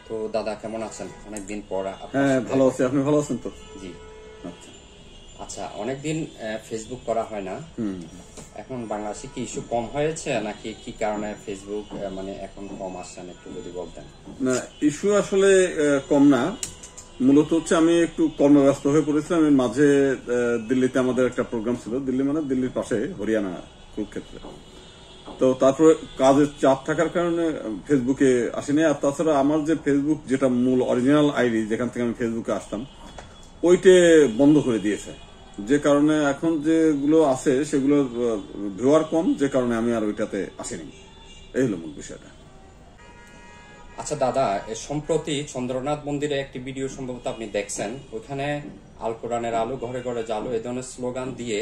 তো দাদা কেমন আছেন? অনেকদিন পর। হ্যাঁ, ভালো আছি। আপনি ভালো আছেন তো? জি। আচ্ছা, অনেকদিন ফেসবুক করা হয় না। এখন বাংলাদেশে কি ইস্যু কম হয়েছে নাকি কি কারণে ফেসবুক মানে এখন কম আসছেন, একটু যদি বলতেন। না, ইস্যু আসলে কম না, মূলত হচ্ছে আমি একটু কর্মব্যস্ত হয়ে পড়েছিলাম। আমি মাঝে দিল্লিতে আমাদের একটা প্রোগ্রাম ছিল, দিল্লি মানে দিল্লির পাশে হরিয়ানা কুরুক্ষেত্রে। তো তারপরে কাজের চাপ থাকার কারণে ফেসবুকে আসেনি। আর তাছাড়া আমার যে ফেসবুক, যেটা মূল অরিজিনাল আইডি, যেখান থেকে আমি ফেসবুকে আসতাম, ওইটা বন্ধ করে দিয়েছে। যে কারণে এখন যেগুলো আছে সেগুলো ভিউয়ার কম, যে কারণে আমি আর ওইটাতে আসিনি। এই হলো মূল বিষয়টা। আচ্ছা দাদা, সম্প্রতি চন্দ্রনাথ মন্দিরে একটি ভিডিও সম্ভবত আপনি দেখছেন। ওখানে আল কোরআনের আলো ঘরে ঘরে জালো এই ধরনের স্লোগান দিয়ে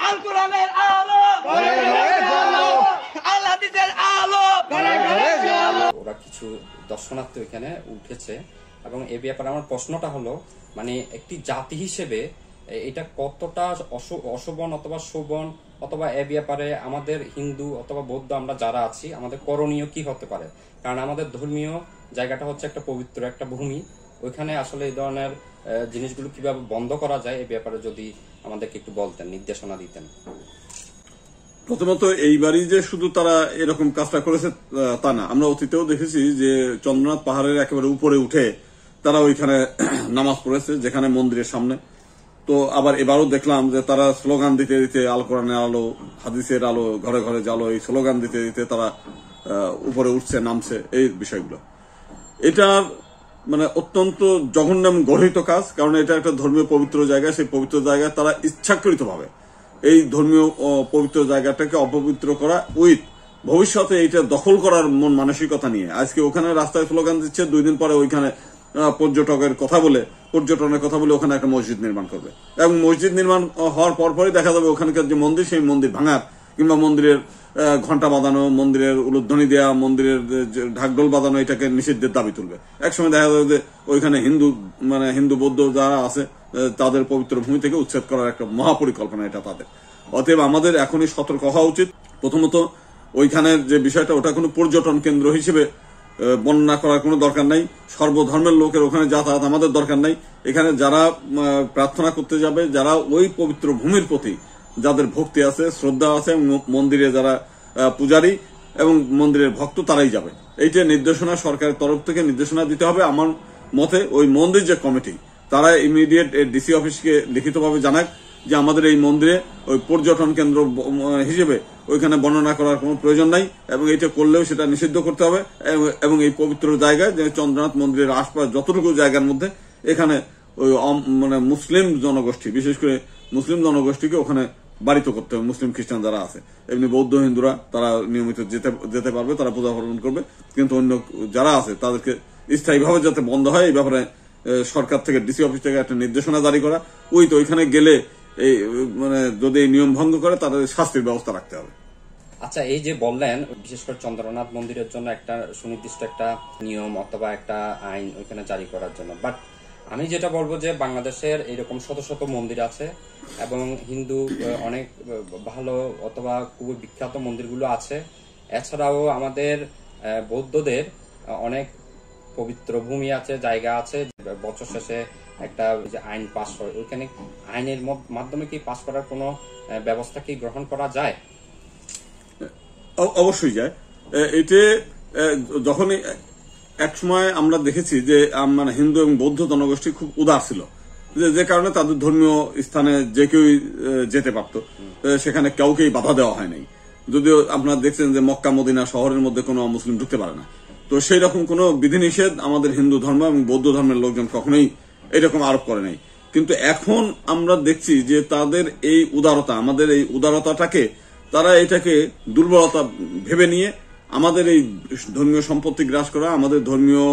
আল কোরআনের আলো ঘরে ঘরে জালো, আল হাদিসের আলো ঘরে ঘরে জালো, ওরা কিছু দর্শনার্থী ওখানে উঠেছে। এবং এই ব্যাপারে আমার প্রশ্নটা হলো, মানে একটি জাতি হিসেবে এটা কতটা অশোভন অথবা শোভন, অথবা এ ব্যাপারে আমাদের হিন্দু অথবা বৌদ্ধ আমরা যারা আছি আমাদের করণীয় কি হতে পারে? কারণ আমাদের ধর্মীয় জায়গাটা হচ্ছে একটা পবিত্র একটা ভূমি। ওইখানে আসলে এই ধরনের জিনিসগুলো কিভাবে বন্ধ করা যায় এই ব্যাপারে যদি আমাদেরকে একটু বলতেন, নির্দেশনা দিতেন। প্রথমত এইবারই যে শুধু তারা এরকম কাজটা করেছে তা না, আমরা অতীতেও দেখেছি যে চন্দ্রনাথ পাহাড়ের একেবারে উপরে উঠে তারা ওইখানে নামাজ পড়েছে, যেখানে মন্দিরের সামনে। তো আবার এবারও দেখলাম যে তারা স্লোগান দিতে দিতে আল কোরআনের আলো, হাদিসের আলো ঘরে ঘরে জালো, এই স্লোগান দিতে দিতে তারা উপরে উঠছে, নামছে। এই বিষয়গুলো এটা মানে অত্যন্ত জঘন্য এবং গর্হিত কাজ। কারণ এটা একটা ধর্মীয় পবিত্র জায়গা, সেই পবিত্র জায়গায় তারা ইচ্ছাকৃতভাবে এই ধর্মীয় পবিত্র জায়গাটাকে অপবিত্র করা, উইথ ভবিষ্যতে এইটা দখল করার মন মানসিকতা নিয়ে আজকে ওখানে রাস্তায় স্লোগান দিচ্ছে। 2 দিন পরে ওইখানে পর্যটনের কথা বলে ওখানে একটা মসজিদ নির্মাণ করবে। এবং মসজিদ নির্মাণ হওয়ার পরপরই দেখা যাবে ওখানকার যে মন্দির, সেই মন্দির ভাঙার কিংবা মন্দিরের ঘন্টা বাঁধানো, মন্দিরের উলুধ্বনি দেওয়া, মন্দিরের ঢাকঢোল বাঁধানো, এটাকে নিষিদ্ধের দাবি তুলবে। একসময় দেখা যাবে যে ওইখানে হিন্দু বৌদ্ধ যারা আছে তাদের পবিত্র ভূমি থেকে উচ্ছেদ করার একটা মহাপরিকল্পনা এটা তাদের। অতএব আমাদের এখনই সতর্ক হওয়া উচিত। প্রথমত ওইখানের যে বিষয়টা, ওটা কোনো পর্যটন কেন্দ্র হিসেবে বর্ণনা করার কোনো দরকার নাই। সর্বধর্মের লোকের ওখানে যাতায়াত আমাদের দরকার নাই। এখানে যারা প্রার্থনা করতে যাবে, যারা ওই পবিত্র ভূমির প্রতি যাদের ভক্তি আছে, শ্রদ্ধা আছে, মন্দিরে যারা পূজারী এবং মন্দিরের ভক্ত, তারাই যাবে। এইটা নির্দেশনা সরকারের তরফ থেকে নির্দেশনা দিতে হবে। আমার মতে ওই মন্দির যে কমিটি, তারা ইমিডিয়েট ডিসি অফিসকে লিখিতভাবে জানাক যে আমাদের এই মন্দিরে ওই পর্যটন কেন্দ্র হিসেবে ওইখানে বর্ণনা করার কোনো প্রয়োজন নাই, এবং এটা করলেও সেটা নিষিদ্ধ করতে হবে। এবং এই পবিত্র জায়গায় যে চন্দ্রনাথ মন্দিরের আশপাশ যতটুকু জায়গার মধ্যে এখানে ওই মানে মুসলিম জনগোষ্ঠী, বিশেষ করে মুসলিম জনগোষ্ঠীকে ওখানে বাড়িতে করতে হবে। মুসলিম খ্রিস্টান যারা আছে, এমনি বৌদ্ধ হিন্দুরা তারা নিয়মিত যেতে পারবে, তারা পূজা পার্বণ করবে। কিন্তু অন্য যারা আছে তাদেরকে স্থায়ীভাবে যাতে বন্ধ হয়, এই ব্যাপারে সরকার থেকে ডিসি অফিস থেকে একটা নির্দেশনা জারি করা। ওইখানে গেলে এই মানে যদি নিয়ম ভঙ্গ করে তাদের শাস্তির ব্যবস্থা রাখতে হবে। আচ্ছা, এই যে বললেন বিশেষ করে চন্দ্রনাথ মন্দিরের জন্য একটা সুনির্দিষ্ট একটা নিয়ম অথবা একটা আইন ওইখানে জারি করার জন্য, বাট আমি যেটা বলবো যে বাংলাদেশের এরকম শত শত মন্দির আছে এবং হিন্দু অনেক ভালো অথবা খুবই বিখ্যাত মন্দিরগুলো আছে। এছাড়াও আমাদের বৌদ্ধদের অনেক পবিত্র ভূমি আছে, জায়গা আছে। বছর শেষে একটা যে আইন পাস হয়, ওইখানে আইনের মাধ্যমে কি পাস করার কোনো ব্যবস্থা কি গ্রহণ করা যায়? অবশ্যই যায়। এতে যখনই এক সময় আমরা দেখেছি যে মানে হিন্দু এবং বৌদ্ধ জনগোষ্ঠী খুব উদার ছিল, যে কারণে তাদের ধর্মীয় স্থানে যে কেউই যেতে পারত, সেখানে কাউকেই বাধা দেওয়া হয় নাই। যদিও আপনারা দেখছেন যে মক্কা মদিনা শহরের মধ্যে কোনো মুসলিম ঢুকতে পারে না। তো সেই রকম কোনো বিধিনিষেধ আমাদের হিন্দু ধর্ম এবং বৌদ্ধ ধর্মের লোকজন কখনোই এরকম আরোপ করে নাই। কিন্তু এখন আমরা দেখছি যে তাদের এই উদারতা, আমাদের এই উদারতাটাকে তারা এটাকে দুর্বলতা ভেবে নিয়ে আমাদের এই ধর্মীয় সম্পত্তি গ্রাস করা, আমাদের ধর্মীয়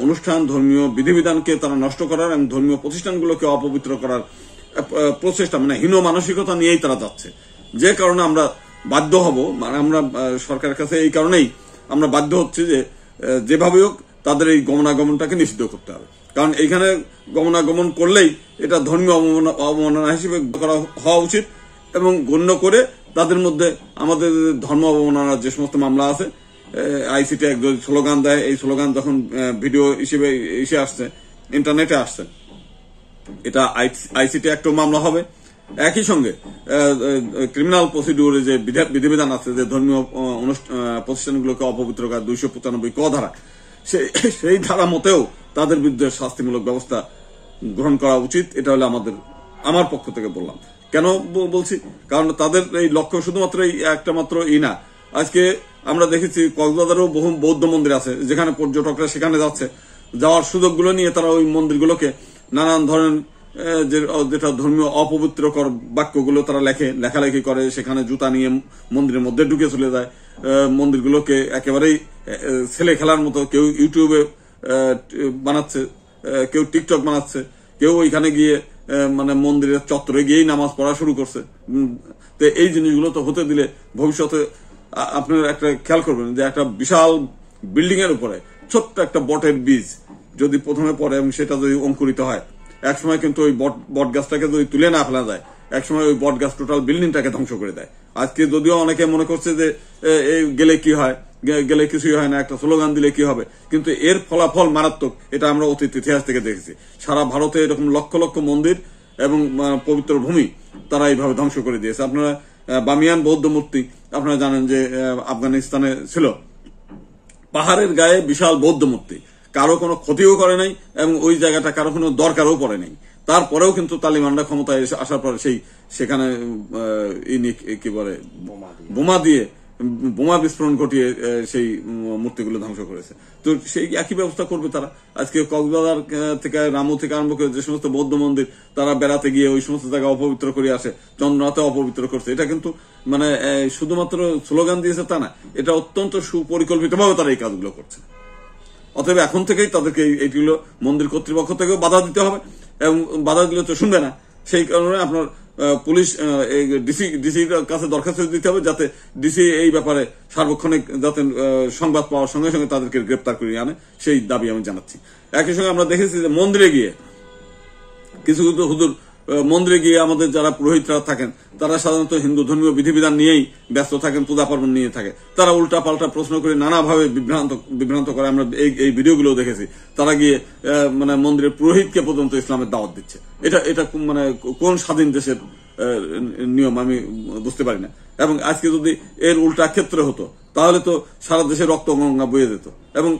অনুষ্ঠান, ধর্মীয় বিধিবিধানকে তারা নষ্ট করার এবং ধর্মীয় প্রতিষ্ঠানগুলোকে অপবিত্র করার প্রচেষ্টা, মানে হীন মানসিকতা নিয়েই তারা যাচ্ছে। যে কারণে আমরা বাধ্য হব, মানে আমরা সরকারের কাছে এই কারণেই আমরা বাধ্য হচ্ছি যে যেভাবে হোক তাদের এই গমনাগমনটাকে নিষিদ্ধ করতে হবে। কারণ এইখানে গমনাগমন করলেই এটা ধর্মীয় অবমাননা হিসেবে করা হওয়া উচিত, এবং গণ্য করে তাদের মধ্যে আমাদের ধর্ম অবমাননার যে সমস্ত মামলা আছে আইসিটি এক স্লোগান দেয়, এই স্লোগান যখন ভিডিও হিসেবে এসে আসছে, ইন্টারনেটে আসছে, এটা আইসিটি একটা মামলা হবে। একই সঙ্গে ক্রিমিনাল প্রসিডিউরে যে বিধিবিধান আছে, যে ধর্মীয় প্রতিষ্ঠানগুলোকে অপবিত্র করা 295 ক ধারা, সেই ধারা মতেও তাদের বিরুদ্ধে শাস্তিমূলক ব্যবস্থা গ্রহণ করা উচিত। এটা হলো আমার পক্ষ থেকে বললাম। কেন বলছি? কারণ তাদের এই লক্ষ্য শুধুমাত্র একটা মাত্র না। আজকে আমরা দেখেছি কক্সবাজারেও বহু বৌদ্ধ মন্দির আছে, যেখানে পর্যটকরা সেখানে যাচ্ছে, যাওয়ার সুযোগগুলো নিয়ে তারা ওই মন্দিরগুলোকে নানান ধরনের যেটা ধর্মীয় অপবিত্রকর বাক্যগুলো তারা লেখালেখি করে, সেখানে জুতা নিয়ে মন্দিরের মধ্যে ঢুকে চলে যায়। মন্দিরগুলোকে একেবারেই ছেলে খেলার মতো কেউ ইউটিউবে বানাচ্ছে, কেউ টিকটক বানাচ্ছে, কেউ ওইখানে গিয়ে মানে মন্দিরের চত্বরে গিয়েই নামাজ পড়া শুরু করছে। তো এই জিনিসগুলো তো হতে দিলে ভবিষ্যতে আপনারা একটা খেয়াল করবেন যে একটা বিশাল বিল্ডিং এর উপরে ছোট্ট একটা বটের বীজ যদি প্রথমে পড়ে এবং সেটা যদি অঙ্কুরিত হয়, একসময় কিন্তু ওই বট গাছটাকে যদি তুলে না ফেলা যায়, একসময় ওই বট গাছ টোটাল বিল্ডিংটাকে ধ্বংস করে দেয়। আজকে যদিও অনেকে মনে করছে যে এই গেলে কি হয়, গেলে কিছুই হয় না, একটা স্লোগান দিলে কি হবে, কিন্তু এর ফলাফল মারাত্মক। এটা আমরা অতীত ইতিহাস থেকে দেখেছি। সারা ভারতে এরকম লক্ষ লক্ষ মন্দির এবং পবিত্র ভূমি তারা এইভাবে ধ্বংস করে দিয়েছে। আপনারা বামিয়ান বৌদ্ধ মূর্তি আপনারা জানেন যে আফগানিস্তানে ছিল, পাহাড়ের গায়ে বিশাল বৌদ্ধ মূর্তি, কারো কোনো ক্ষতিও করে নাই এবং ওই জায়গাটা কারো কোনো দরকারও পড়ে নাই। তারপরেও কিন্তু তালিবানরা ক্ষমতায় আসার পরে সেখানে কি বলে বোমা বিস্ফোরণ ঘটিয়ে সেই মূর্তিগুলো ধ্বংস করেছে। তো সেই একই ব্যবস্থা করবে তারা। আজকে কক্সবাজার থেকে রামু থেকে আরম্ভ করে যে সমস্ত বৌদ্ধ মন্দির তারা বেড়াতে গিয়ে ওই সমস্ত জায়গা অপবিত্র করে আসে, চন্দ্রনাথে অপবিত্র করছে। এটা কিন্তু মানে শুধুমাত্র স্লোগান দিয়েছে তা না, এটা অত্যন্ত সুপরিকল্পিতভাবে তারা এই কাজগুলো করছে। অতএব এখন থেকেই তাদেরকে এইগুলো মন্দির কর্তৃপক্ষ থেকেও বাধা দিতে হবে, এবং বাধা দিলে তো শুনবে না। সেই কারণে আপনার পুলিশ ডিসির কাছে দরখাস্ত দিতে হবে, যাতে ডিসি এই ব্যাপারে সার্বক্ষণিক যাতে সংবাদ পাওয়ার সঙ্গে সঙ্গে তাদেরকে গ্রেপ্তার করিয়ে আনে, সেই দাবি আমি জানাচ্ছি। একই সঙ্গে আমরা দেখেছি যে মন্দিরে গিয়ে কিছু কিছু হুজুর মন্দিরে গিয়ে আমাদের যারা পুরোহিতরা থাকেন তারা সাধারণত হিন্দু ধর্মীয় বিধিবিধান নিয়েই ব্যস্ত থাকেন, পূজা পার্বণ নিয়ে থাকে। তারা উল্টা পাল্টা প্রশ্ন করে নানাভাবে বিভ্রান্ত করে। আমরা এই ভিডিওগুলো দেখেছি। তারা গিয়ে মানে মন্দিরের পুরোহিতকে পর্যন্ত ইসলামের দাওয়াত দিচ্ছে। এটা মানে কোন স্বাধীন দেশের নিয়ম আমি বুঝতে পারি না। এবং আজকে যদি এর উল্টা ক্ষেত্রে হতো তাহলে তো সারা দেশে রক্ত গঙ্গা বয়ে যেত, এবং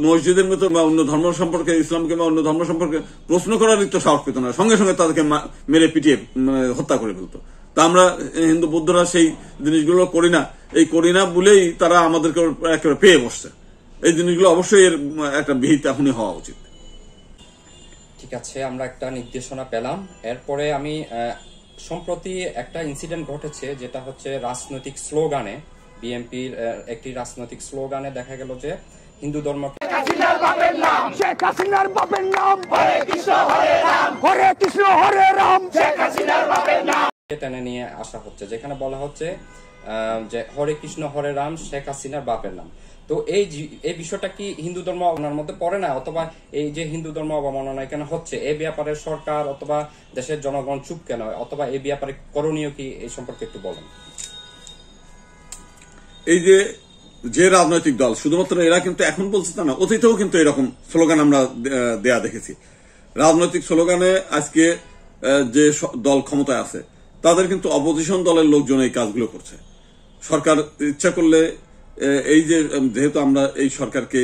মসজিদের মতো বা অন্য ধর্ম সম্পর্কে, ইসলামকে বা অন্য ধর্ম সম্পর্কে প্রশ্ন করারই তো সাহস পেত না, সঙ্গে সঙ্গে তাদেরকে মেরে পিটিয়ে হত্যা করে ফেলতো। তা আমরা হিন্দু বৌদ্ধরা সেই জিনিসগুলো করি না। এই করি না বলেই তারা আমাদেরকে একেবারে পেয়ে বসছে। এই জিনিসগুলো অবশ্যই এর একটা বিহিত এখনই হওয়া উচিত। ঠিক আছে, আমরা একটা নির্দেশনা পেলাম। এরপরে আমি সম্প্রতি একটা ইনসিডেন্ট ঘটেছে, যেটা হচ্ছে রাজনৈতিক স্লোগানে, বিএনপির একটি রাজনৈতিক স্লোগানে দেখা গেল যে হিন্দু ধর্ম শেখ হাসিনার বাপের নাম হরে কৃষ্ণ হরে রাম, হরে কৃষ্ণ হরে রাম, শেখ হাসিনার বাপের নাম টেনে নিয়ে আসা হচ্ছে, যেখানে বলা হচ্ছে যে হরে কৃষ্ণ হরে রাম, শেখ হাসিনার বাপের নাম। তো এই বিষয়টা কি হিন্দু ধর্ম অবমাননার মধ্যে পড়ে না? অথবা এই যে হিন্দু ধর্ম অবমাননা কেন হচ্ছে, এই ব্যাপারে সরকার অথবা দেশের জনগণ চুপ কেন, অথবা এই ব্যাপারে করণীয় কি, এই সম্পর্কে একটু বলেন। এই যে রাজনৈতিক দল শুধুমাত্র এরা কিন্তু এখন বলছে তা না, অতীতেও কিন্তু এরকম স্লোগান আমরা দেয়া দেখেছি। রাজনৈতিক স্লোগানে আজকে যে দল ক্ষমতায় আছে তাদের কিন্তু অপোজিশন দলের লোকজন এই কাজগুলো করছে। সরকার ইচ্ছা করলে এই যে যেহেতু আমরা এই সরকারকে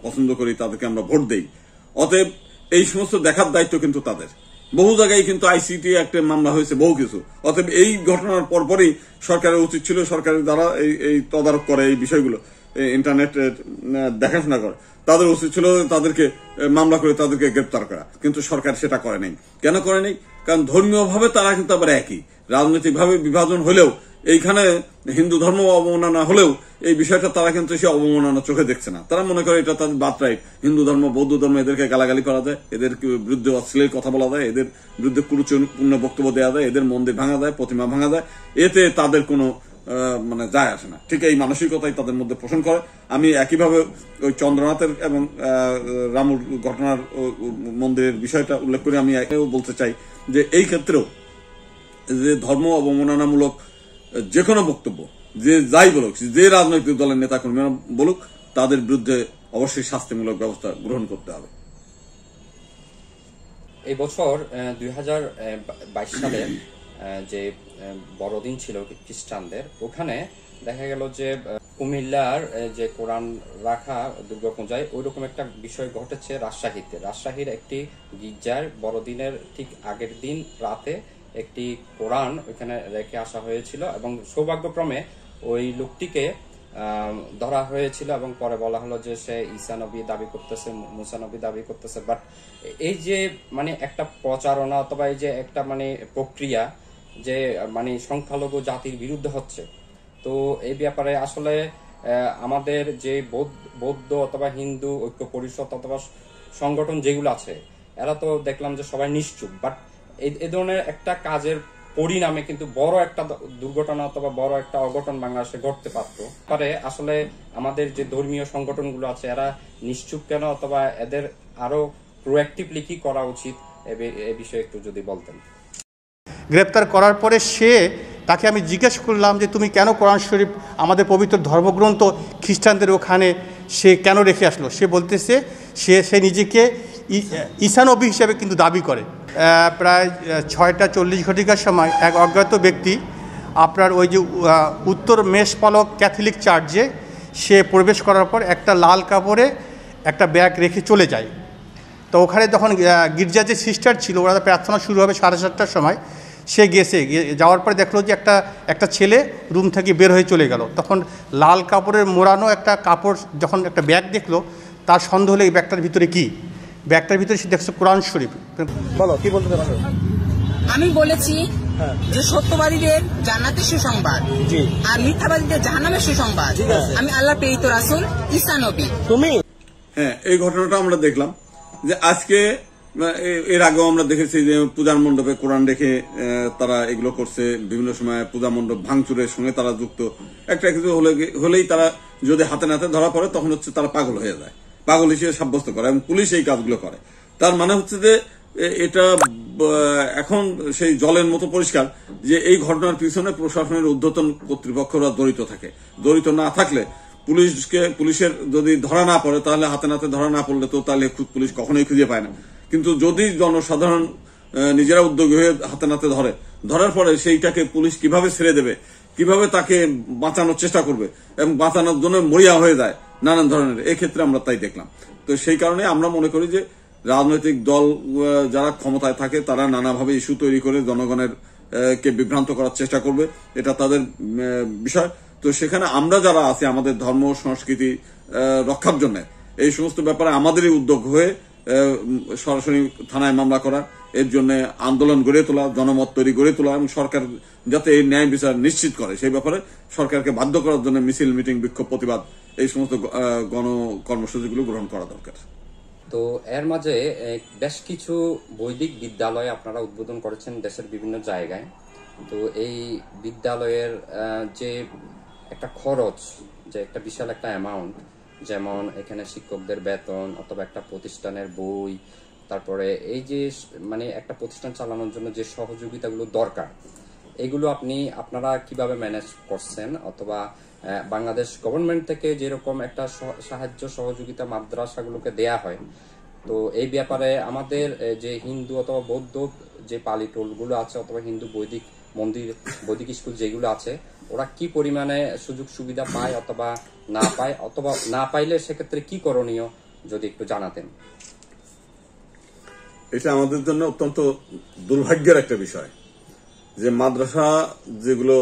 পছন্দ করি, তাদেরকে আমরা ভোট দেই, অতএব এই সমস্ত দেখার দায়িত্ব কিন্তু তাদের। বহু জায়গায় কিন্তু আইসিটি একটা মামলা হয়েছে, বহু কিছু। অতএব এই ঘটনার পরপরই সরকারের উচিত ছিল, সরকারের দ্বারা এই তদারক করে এই বিষয়গুলো, ইন্টারনেট দেখাশোনা করে, তাদের উচিত ছিল তাদেরকে মামলা করে তাদেরকে গ্রেপ্তার করা। কিন্তু সরকার সেটা করে নাই। কেন করে নাই? কারণ ধর্মীয় ভাবে তারা কিন্তু আবার একই, রাজনৈতিক ভাবে বিভাজন হলেও, এইখানে হিন্দু ধর্ম অবমাননা হলেও এই বিষয়টা তারা কিন্তু সে অবমাননা চোখে দেখছে না। তারা মনে করে এটা তাদের বার্থরাইট। হিন্দু ধর্ম বৌদ্ধ ধর্ম এদেরকে গালাগালি করা যায়, এদের বিরুদ্ধে অশ্লীল কথা বলা যায়, এদের বিরুদ্ধে কুরুচিপূর্ণ বক্তব্য দেওয়া যায়, এদের মন্দির ভাঙা যায়, প্রতিমা ভাঙা যায়, এতে তাদের কোনো মানে যায় আসে না। ঠিক এই মানসিকতাই তাদের মধ্যে পোষণ করে। আমি একইভাবে ওই চন্দ্রনাথের এবং রামুর ঘটনার মন্দিরের বিষয়টা উল্লেখ করে আমি বলতে চাই যে এই ক্ষেত্রেও যে ধর্ম অবমাননামূলক যে কোনো বক্তব্য যে যাই বলুক, যে রাজনৈতিক দলের নেতা কর্মীরা বলুক, তাদের বিরুদ্ধে অবশ্যই শাস্তিমূলক ব্যবস্থা গ্রহণ করতে হবে। এই বছর 2022 সালে যে বড়দিন ছিল খ্রিস্টানদের, ওখানে দেখা গেল যে কুমিল্লার যে কোরআন রাখা দুর্গাপূজায় ওইরকম একটা বিষয় ঘটেছে রাজশাহীতে। রাজশাহীর একটি গির্জার বড়দিনের ঠিক আগের দিন রাতে একটি কোরআন ওইখানে রেখে আসা হয়েছিল এবং সৌভাগ্যক্রমে ওই লোকটিকে ধরা হয়েছিল এবং পরে বলা হলো যে সে ঈসা নবী দাবি করতেছে, মুসা নবী দাবি করতেছে। বাট এই যে মানে একটা প্রচারণা অথবা এই যে একটা মানে প্রক্রিয়া যে মানে সংখ্যালঘু জাতির বিরুদ্ধে হচ্ছে, তো এই ব্যাপারে আসলে আমাদের যে বৌদ্ধ অথবা হিন্দু ঐক্য পরিষদ অথবা সংগঠন যেগুলো আছে, এরা তো দেখলাম যে সবাই নিশ্চুপ। বাট এই ধরনের একটা কাজের পরিণামে কিন্তু বড় একটা দুর্ঘটনা অথবা বড় একটা অঘটন বাংলাদেশে ঘটতে পারতো পারে। আসলে আমাদের যে ধর্মীয় সংগঠনগুলো আছে, এরা নিশ্চুপ কেন, অথবা এদের আরো প্রোঅ্যাক্টিভলি কি করা উচিত, এ বিষয়ে একটু যদি বলতেন। গ্রেপ্তার করার পরে তাকে আমি জিজ্ঞেস করলাম যে তুমি কেন কোরআন শরীফ, আমাদের পবিত্র ধর্মগ্রন্থ খ্রিস্টানদের ওখানে সে কেন রেখে আসলো? সে বলতেছে সে নিজেকে ঈসা নবী হিসেবে কিন্তু দাবি করে। প্রায় 6:40 ঘটিকার সময় এক অজ্ঞাত ব্যক্তি আপনার ওই যে উত্তর মেষপালক ক্যাথলিক চার্চে সে প্রবেশ করার পর একটা লাল কাপড়ে একটা ব্যাগ রেখে চলে যায়। তো ওখানে তখন গির্জার যে সিস্টার ছিল, ওরা প্রার্থনা শুরু হবে 7:30টার সময়, সে যাওয়ার পরে দেখলো যে একটা ছেলে রুম থেকে বের হয়ে চলে গেল। তখন লাল কাপড়ের মোড়ানো একটা কাপড়, যখন একটা ব্যাগ দেখলো, তার সন্দেহ হলো এই ব্যাগটার ভিতরে কি। ব্যাগটার ভিতরে সে দেখছে কোরআন শরীফ। বলো কি বলতে পারো? আমি বলেছি যে সত্যবাদীদের জান্নাতের সুসংবাদ আর মিথ্যাবাদীদের জাহান্নামের সুসংবাদ। আমি আল্লাহর প্রেরিত রাসূল ঈসা নবী। তুমি এই ঘটনাটা আমরা দেখলাম যে আজকে, এর আগেও আমরা দেখেছি যে পূজার মণ্ডপে কোরআন রেখে তারা এগুলো করছে। বিভিন্ন সময় পূজা মণ্ডপ ভাঙচুরের সঙ্গে তারা যুক্ত। একটা কিছু হলেই তারা যদি হাতে নাতে ধরা পড়ে, তখন হচ্ছে তারা পাগল হয়ে যায়, পাগল হিসেবে সাব্যস্ত করে এবং পুলিশ এই কাজগুলো করে। তার মানে হচ্ছে যে এটা এখন সেই জলের মতো পরিষ্কার যে এই ঘটনার পিছনে প্রশাসনের ঊর্ধ্বতন কর্তৃপক্ষরা জড়িত থাকে। জড়িত না থাকলে পুলিশের যদি ধরা না পড়ে, তাহলে হাতে নাতে ধরা না পড়লে তো তাহলে পুলিশ কখনোই খুঁজে পায় না। কিন্তু যদি জনসাধারণ নিজেরা উদ্যোগী হয়ে হাতে নাতে ধরার পরে সেইটাকে পুলিশ কিভাবে ছেড়ে দেবে, কিভাবে তাকে বাঁচানোর চেষ্টা করবে এবং বাঁচানোর জন্য মরিয়া হয়ে যায় নানান ধরনের, এক্ষেত্রে আমরা তাই দেখলাম। তো সেই কারণে আমরা মনে করি যে রাজনৈতিক দল যারা ক্ষমতায় থাকে, তারা নানাভাবে ইস্যু তৈরি করে জনগণের কে বিভ্রান্ত করার চেষ্টা করবে, এটা তাদের বিষয়। তো সেখানে আমরা যারা আছি, আমাদের ধর্ম সংস্কৃতি রক্ষার জন্য এই সমস্ত ব্যাপারে আমাদেরই উদ্যোগ হয়ে সরাসরি থানায় মামলা করা, এর জন্য আন্দোলন গড়ে তোলা, জনমত তৈরি গড়ে তোলা এবং সরকার যাতে এই ন্যায় বিচার নিশ্চিত করে সেই ব্যাপারে সরকারকে বাধ্য করার জন্য মিছিল, মিটিং, বিক্ষোভ, প্রতিবাদ, এই সমস্ত গণ কর্মসূচিগুলো গ্রহণ করা দরকার। তো এর মাঝে বেশ কিছু বৈদিক বিদ্যালয় আপনারা উদ্বোধন করেছেন দেশের বিভিন্ন জায়গায়। তো এই বিদ্যালয়ের যে একটা খরচ, যে একটা বিশাল একটা অ্যামাউন্ট, যেমন এখানে শিক্ষকদের বেতন অথবা একটা প্রতিষ্ঠানের বই, তারপরে এই যে মানে একটা প্রতিষ্ঠান চালানোর জন্য যে সহযোগিতাগুলো দরকার, এগুলো আপনারা কিভাবে ম্যানেজ করছেন? অথবা বাংলাদেশ গভর্নমেন্ট থেকে যেরকম একটা সাহায্য সহযোগিতা মাদ্রাসাগুলোকে দেয়া হয়, তো এই ব্যাপারে আমাদের যে হিন্দু অথবা বৌদ্ধ যে পালি টোলগুলো আছে অথবা হিন্দু বৈদিক মন্দির, বৈদিক স্কুল যেগুলো আছে, ওরা কি পরিমাণে সুযোগ সুবিধা পায় অথবা না পায়, অথবা না পাইলে সেক্ষেত্রে কি করণীয় যদি একটু জানাতেন। এটা আমাদের জন্য অত্যন্ত দুর্ভাগ্যের একটা বিষয় যে মাদ্রাসা যেগুলো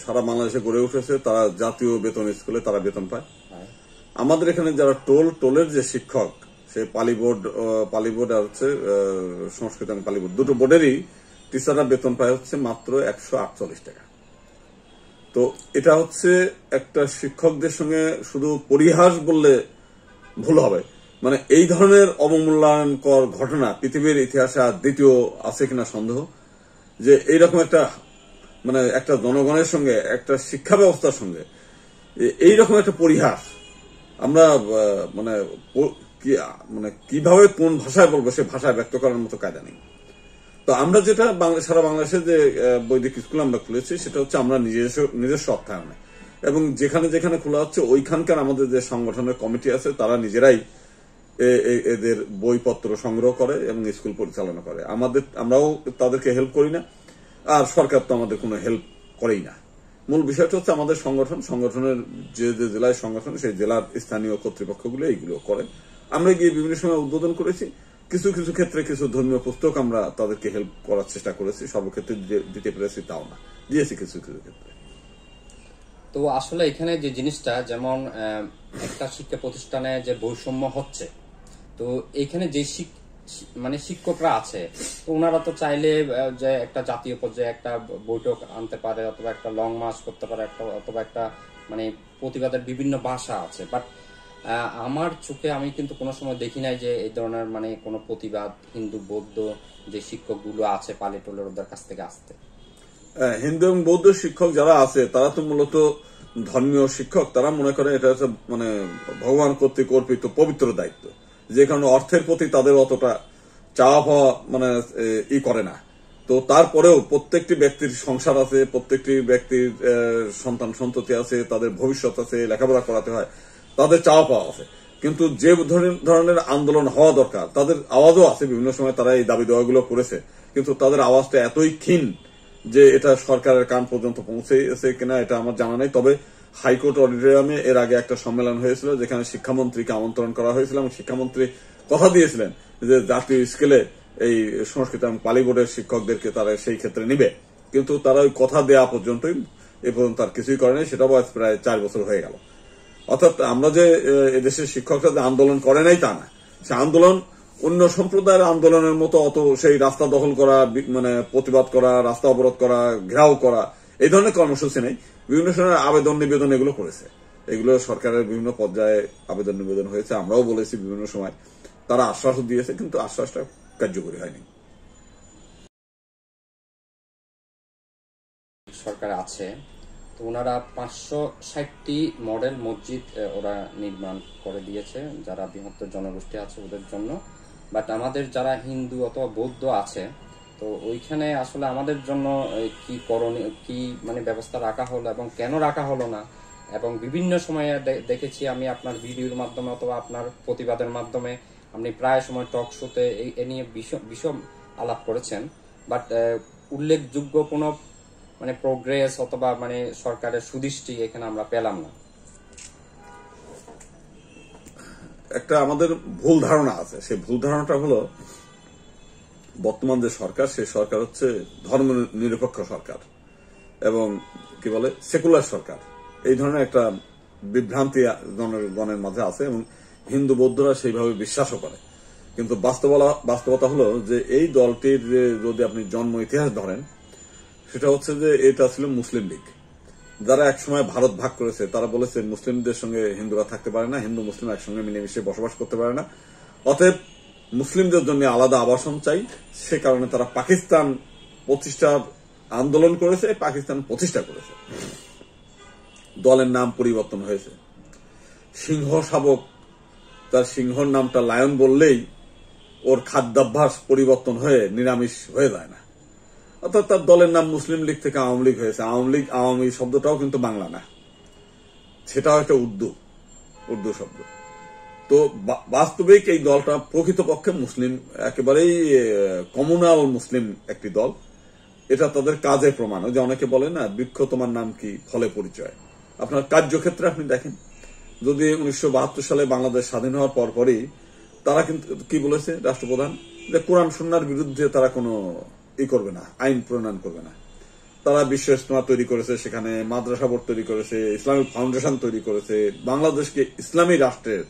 সারা বাংলাদেশে গড়ে উঠেছে, তারা জাতীয় বেতন স্কুলে তারা বেতন পায়। আমাদের এখানে যারা টোলের যে শিক্ষক, সে পালি বোর্ড আর হচ্ছে সংস্কৃত এবং পালি বোর্ড, দুটো বোর্ডেরই টিচাররা বেতন পায় হচ্ছে মাত্র 148 টাকা। তো এটা হচ্ছে একটা শিক্ষকদের সঙ্গে শুধু পরিহাস বললে ভুল হবে। মানে এই ধরনের অবমূল্যায়নকর ঘটনা পৃথিবীর ইতিহাসে আর দ্বিতীয় আছে কিনা সন্দেহ, যে এইরকম একটা জনগণের সঙ্গে, একটা শিক্ষা ব্যবস্থার সঙ্গে এইরকম একটা পরিহাস আমরা কিভাবে কোন ভাষায় বলবো, সে ভাষায় ব্যক্ত করার মতো কায়দা নেই। তো আমরা যেটা সারা বাংলাদেশে যে বৈদিক স্কুল আমরা খুলেছি, সেটা হচ্ছে আমরা নিজস্ব অর্থায়নে এবং যেখানে যেখানে খোলা হচ্ছে ওইখানকার আমাদের যে সংগঠনের কমিটি আছে তারা নিজেরাই এদের বইপত্র সংগ্রহ করে এবং স্কুল পরিচালনা করে। আমরাও তাদেরকে হেল্প করি না, আর সরকার তো আমাদের কোনো হেল্প করেই না। মূল বিষয়টা হচ্ছে আমাদের সংগঠনের যে যে জেলায় সংগঠন, সেই জেলার স্থানীয় কর্তৃপক্ষগুলো এইগুলো করে। আমরা গিয়ে বিভিন্ন সময় উদ্বোধন করেছি, কিছু কিছু ক্ষেত্রে কিছু ধর্মীয় পুস্তক আমরা তাদেরকে হেল্প করার চেষ্টা করেছি, সর্বক্ষেত্রে দিতে পেরেছি তাও না, দিয়েছি কিছু কিছু ক্ষেত্রে। তো আসলে এখানে যে জিনিসটা, যেমন একটা শিক্ষা প্রতিষ্ঠানে যে বৈষম্য হচ্ছে, তো এখানে যে শিক্ষকরা আছে, তো ওনারা তো চাইলে যে একটা জাতীয় পর্যায়ে একটা বৈঠক আনতে পারে, অথবা একটা লং মার্চ করতে পারে, অথবা একটা প্রতিবাদের বিভিন্ন ভাষা আছে, বাট আমার চোখে আমি কিন্তু কোনো সময় দেখি নাই যে এই ধরনের কোনো প্রতিবাদ হিন্দু বৌদ্ধ যে শিক্ষকগুলো আছে পালিটোলের ওদের কাছ থেকে আসতে। হিন্দু এবং বৌদ্ধ শিক্ষক যারা আছে তারা তো মূলত ধর্মীয় শিক্ষক, তারা মনে করে এটা হচ্ছে ভগবান কর্তৃক অর্পিত পবিত্র দায়িত্ব, যে কারণে অর্থের প্রতি তাদের অতটা চাওয়া পাওয়া করে না। তো তারপরেও প্রত্যেকটি ব্যক্তির সংসার আছে, প্রত্যেকটি ব্যক্তির সন্তান সন্ততি আছে, তাদের ভবিষ্যৎ আছে, লেখাপড়া করাতে হয়, তাদের চাওয়া পাওয়া আছে। কিন্তু যে ধরনের আন্দোলন হওয়া দরকার, তাদের আওয়াজও আছে, বিভিন্ন সময় তারা এই দাবি দেওয়াগুলো করেছে, কিন্তু তাদের আওয়াজটা এতই ক্ষীণ যে এটা সরকারের কান পর্যন্ত পৌঁছেছে কিনা এটা আমার জানা নেই। তবে হাইকোর্ট অডিটোরিয়ামে এর আগে একটা সম্মেলন হয়েছিল, যেখানে শিক্ষামন্ত্রীকে আমন্ত্রণ করা হয়েছিল এবং শিক্ষামন্ত্রী কথা দিয়েছিলেন যে জাতীয় স্কেলে এই সংস্কৃত এবং পালি বোর্ডের শিক্ষকদেরকে তারা সেই ক্ষেত্রে নিবে, কিন্তু তারা ওই কথা দেওয়া পর্যন্তই, এ পর্যন্ত তার কিছুই করেনি। সেটা বয়স প্রায় 4 বছর হয়ে গেল। অর্থাৎ আমরা যে এদেশের শিক্ষকরা যে আন্দোলন করে নাই তা না, সে আন্দোলন অন্য সম্প্রদায়ের আন্দোলনের মতো অত সেই রাস্তা দখল করা, প্রতিবাদ করা, রাস্তা অবরোধ করা, ঘেরাও করা, এই ধরনের কর্মসূচি নেই। বিভিন্ন সময় আবেদন নিবেদন এগুলো করেছে, এগুলো সরকারের বিভিন্ন পর্যায়ে আবেদন নিবেদন হয়েছে, আমরাও বলেছি বিভিন্ন সময়, তারা আশ্বাসও দিয়েছে, কিন্তু আশ্বাসটা কার্যকরী হয়নি। সরকার আছে, তো ওনারা 560টি মডেল মসজিদ ওরা নির্মাণ করে দিয়েছে যারা বৃহত্তর জনগোষ্ঠী আছে ওদের জন্য। বাট আমাদের যারা হিন্দু অথবা বৌদ্ধ আছে, তো ওইখানে আসলে আমাদের জন্য কি করণীয়, কি ব্যবস্থা রাখা হলো এবং কেন রাখা হলো না, এবং বিভিন্ন সময়ে দেখেছি আমি আপনার ভিডিওর মাধ্যমে অথবা আপনার প্রতিবাদের মাধ্যমে আপনি প্রায় সময় টক শোতে এ নিয়ে বিষম আলাপ করেছেন, বাট উল্লেখযোগ্য কোনো প্রোগ্রেস অথবা সরকারের সুদৃষ্টি এখানে আমরা পেলাম না। একটা আমাদের ভুল ধারণা আছে, সেই ভুল ধারণাটা হলো বর্তমান যে সরকার, সেই সরকার হচ্ছে ধর্ম নিরপেক্ষ সরকার এবং কি বলে সেকুলার সরকার, এই ধরনের একটা বিভ্রান্তি জনগণের মাঝে আছে এবং হিন্দু বৌদ্ধরা সেইভাবে বিশ্বাসও করে। কিন্তু বাস্তবতা হলো যে এই দলটির যদি আপনি জন্ম ইতিহাস ধরেন, সেটা হচ্ছে যে এটা ছিল মুসলিম লীগ, যারা একসময় ভারত ভাগ করেছে। তারা বলেছে মুসলিমদের সঙ্গে হিন্দুরা থাকতে পারে না, হিন্দু মুসলিম একসঙ্গে মিলেমিশে বসবাস করতে পারে না, অতএব মুসলিমদের জন্য আলাদা আবাসন চাই। সে কারণে তারা পাকিস্তান প্রতিষ্ঠার আন্দোলন করেছে, পাকিস্তান প্রতিষ্ঠা করেছে। দলের নাম পরিবর্তন হয়েছে, সিংহ শাবক, তার সিংহর নামটা লায়ন বললেই ওর খাদ্যাভ্যাস পরিবর্তন হয়ে নিরামিষ হয়ে যায় না। অর্থাৎ তার দলের নাম মুসলিম লীগ থেকে আওয়ামী লীগ হয়েছে। আওয়ামী শব্দটাও কিন্তু বাংলা না, সেটাও একটা উর্দু শব্দ। তো বাস্তবিক এই দলটা প্রকৃতপক্ষে মুসলিম, একেবারেই কমিউনাল মুসলিম একটি দল। এটা তাদের কাজের প্রমাণ। ওই যে অনেকে বলে না, বৃক্ষ তোমার নাম কি, ফলে পরিচয়। আপনার কার্যক্ষেত্রে আপনি দেখেন, যদি 1972 সালে বাংলাদেশ স্বাধীন হওয়ার পরপরই তারা কিন্তু কি বলেছে রাষ্ট্রপ্রধান, যে কোরআন সুন্নাহর বিরুদ্ধে তারা কোনো করবে না, আইন প্রণয়ন করবে না। তারা বিশ্ব ইজতেমা তৈরি করেছে, সেখানে মাদ্রাসা বোর্ড তৈরি করেছে, ইসলামিক ফাউন্ডেশন তৈরি করেছে, বাংলাদেশকে ইসলামী রাষ্ট্রের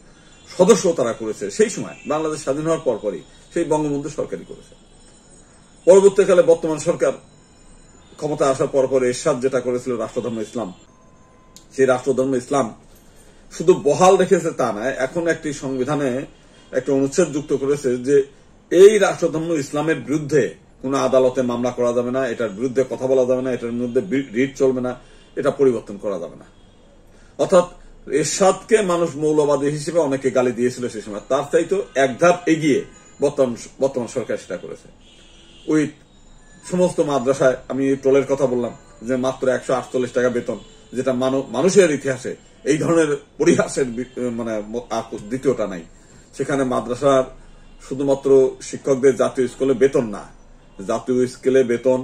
সদস্য তারা করেছে। সেই সময় বাংলাদেশ স্বাধীন হওয়ার পরপরই সেই বঙ্গবন্ধু সরকারই করেছে। পরবর্তীকালে বর্তমান সরকার ক্ষমতা আসার পরপর এরশাদ যেটা করেছিল রাষ্ট্রধর্ম ইসলাম, সেই রাষ্ট্রধর্ম ইসলাম শুধু বহাল রেখেছে তা নয়, এখন একটি সংবিধানে একটা অনুচ্ছেদ যুক্ত করেছে যে এই রাষ্ট্রধর্ম ইসলামের বিরুদ্ধে কোন আদালতে মামলা করা যাবে না, এটার বিরুদ্ধে কথা বলা যাবে না, এটার মধ্যে রিট চলবে না, এটা পরিবর্তন করা যাবে না। অর্থাৎ এরশাদকে মানুষ মৌলবাদী হিসেবে অনেকে গালি দিয়েছিল সেই সময়, তার চাইতে এক ধাপ এগিয়ে বর্তমান সরকার সেটা করেছে। ওই সমস্ত মাদ্রাসায়, আমি টোলের কথা বললাম যে মাত্র 148 টাকা বেতন, যেটা মানুষের ইতিহাসে এই ধরনের পরিহাসের মানে দ্বিতীয়টা নাই। সেখানে মাদ্রাসার শুধুমাত্র শিক্ষকদের জাতীয় স্কুলে বেতন না, জাতীয় স্কেলে বেতন,